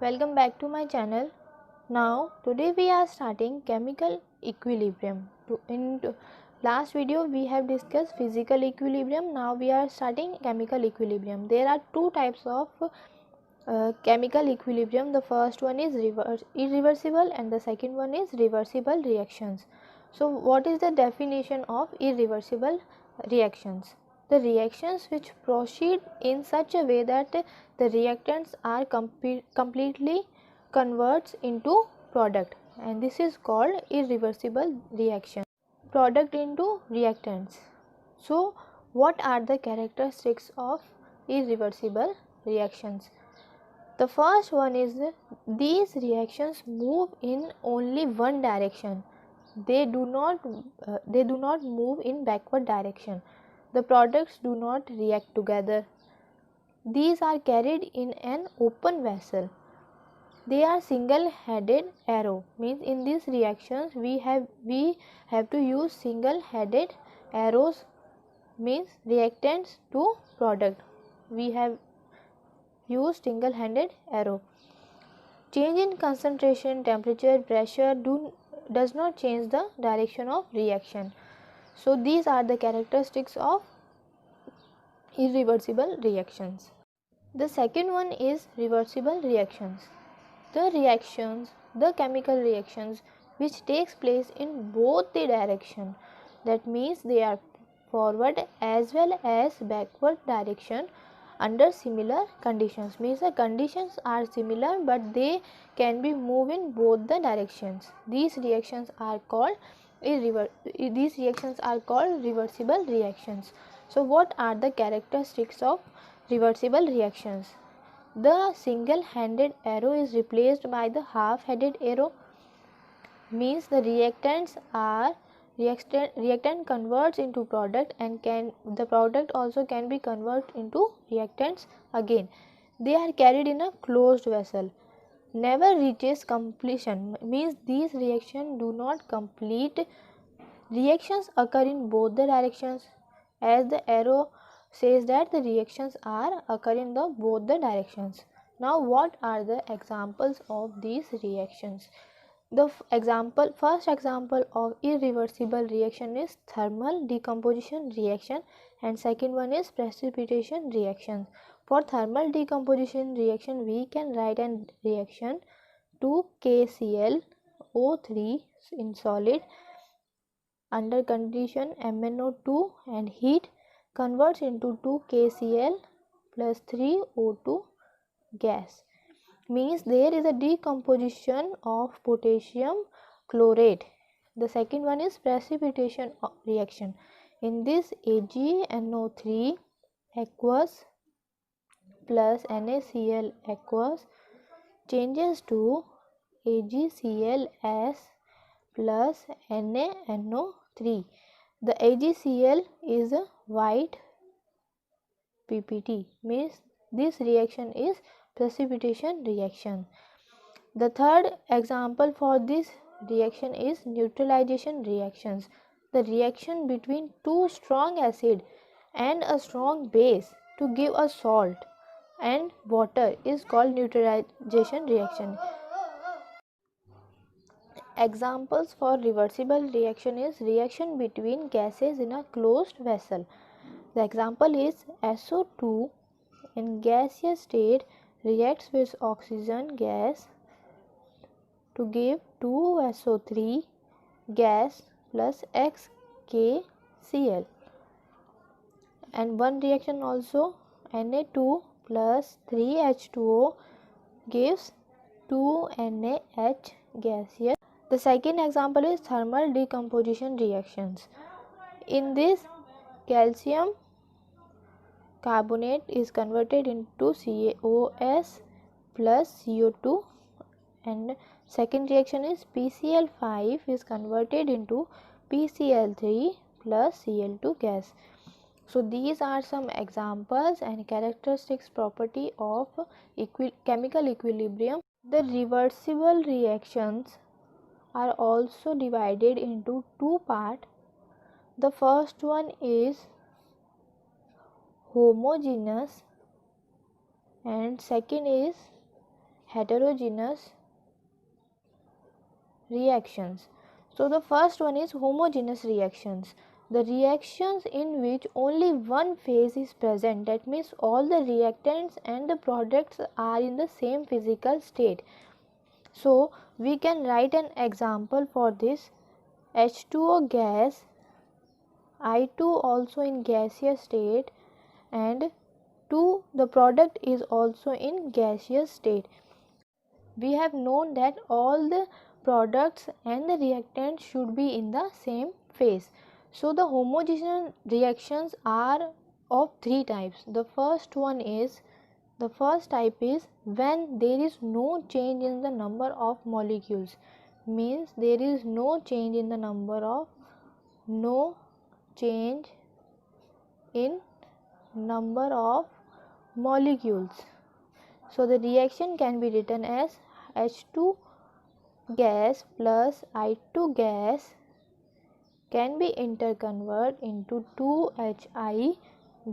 Welcome back to my channel. Now today we are starting chemical equilibrium. In last video we have discussed physical equilibrium. Now we are starting chemical equilibrium. There are two types of chemical equilibrium. The first one is irreversible and the second one is reversible reactions. So what is the definition of irreversible reactions? The reactions which proceed in such a way that the reactants are completely converts into product, and this is called irreversible reaction. Product into reactants. So what are the characteristics of irreversible reactions? The first one is these reactions move in only one direction. They do not move in backward direction. The products do not react together. These are carried in an open vessel. They are single-headed arrow, means in these reactions we have to use single-headed arrows, means reactants to product. We have used single-handed arrow. Change in concentration, temperature, pressure does not change the direction of reaction. So these are the characteristics of irreversible reactions. The second one is reversible reactions. The chemical reactions which takes place in both the direction, that means they are forward as well as backward direction under similar conditions, means the conditions are similar but they can be moved in both the directions. These reactions are called reversible reactions. So what are the characteristics of reversible reactions? The single-handed arrow is replaced by the half-headed arrow, means the reactant converts into product, and the product also can be converted into reactants again. They are carried in a closed vessel. Never reaches completion, means these reactions do not complete. Reactions occur in both the directions, as the arrow says that the reactions are occurring in both the directions. Now what are the examples of these reactions? The first example of irreversible reaction is thermal decomposition reaction, and second one is precipitation reaction. For thermal decomposition reaction we can write an reaction 2KClO3 in solid under condition MnO2 and heat converts into 2KCl plus 3O2 gas, means there is a decomposition of potassium chlorate. The second one is precipitation reaction. In this AgNO3 aqueous plus NaCl aqueous changes to AgClS plus NaNO3. The AgCl is a white PPT, means this reaction is precipitation reaction. The third example for this reaction is neutralization reactions. The reaction between two strong acid and a strong base to give a salt and water is called neutralization reaction. Examples for reversible reaction is reaction between gases in a closed vessel. The example is SO2 in gaseous state reacts with oxygen gas to give 2SO3 gas plus XKCl, and one reaction also Na2 plus 3H2O gives 2NaH gaseous. The second example is thermal decomposition reactions. In this, calcium carbonate is converted into CaOS plus CO2, and second reaction is PCl5 is converted into PCl3 plus Cl2 gas. So these are some examples and characteristics property of chemical equilibrium. The reversible reactions are also divided into two parts. The first one is homogeneous and second is heterogeneous reactions. So the first one is homogeneous reactions. The reactions in which only one phase is present, that means all the reactants and the products are in the same physical state. So we can write an example for this. H2O gas, I2 also in gaseous state, and 2 the product is also in gaseous state. We have known that all the products and the reactants should be in the same phase. So the homogeneous reactions are of three types. The first type is when there is no change in the number of molecules, means there is no change in number of molecules. So the reaction can be written as H2 gas plus I2 gas can be interconverted into 2HI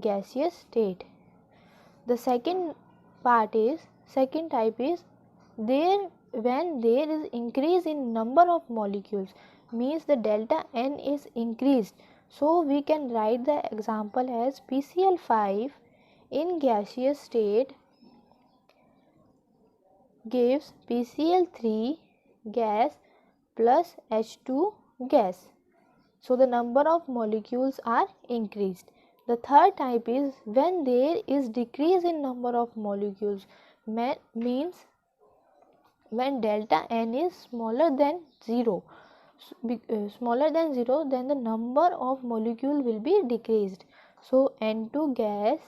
gaseous state. The second type is there when there is increase in number of molecules, means the delta N is increased. So we can write the example as PCl5 in gaseous state gives PCl3 gas plus H2 gas. So the number of molecules are increased. The third type is when there is decrease in number of molecules, means when delta N is smaller than 0. Then the number of molecule will be decreased. So N2 gas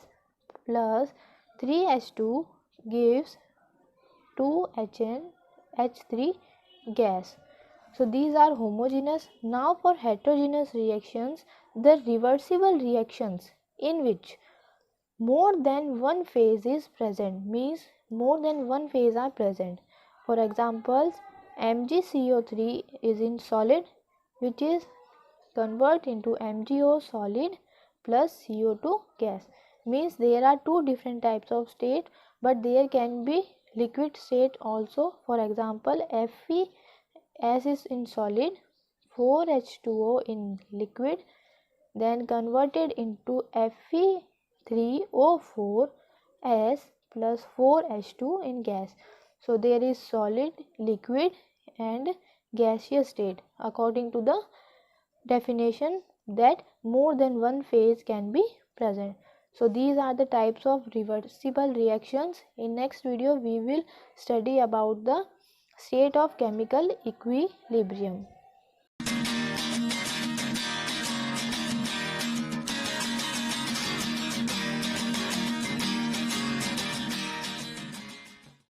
plus 3H2 gives 2HN H3 gas. So these are homogeneous. Now for heterogeneous reactions, the reversible reactions in which more than one phase is present, means more than one phase are present. For examples, MgCO3 is in solid, which is convert into MgO solid plus CO2 gas, means there are two different types of state, but there can be liquid state also. For example, FeS is in solid, 4H2O in liquid, then converted into Fe3O4S plus 4H2 in gas. So there is solid, liquid and gaseous state according to the definition that more than one phase can be present. So these are the types of reversible reactions. In next video we will study about the state of chemical equilibrium.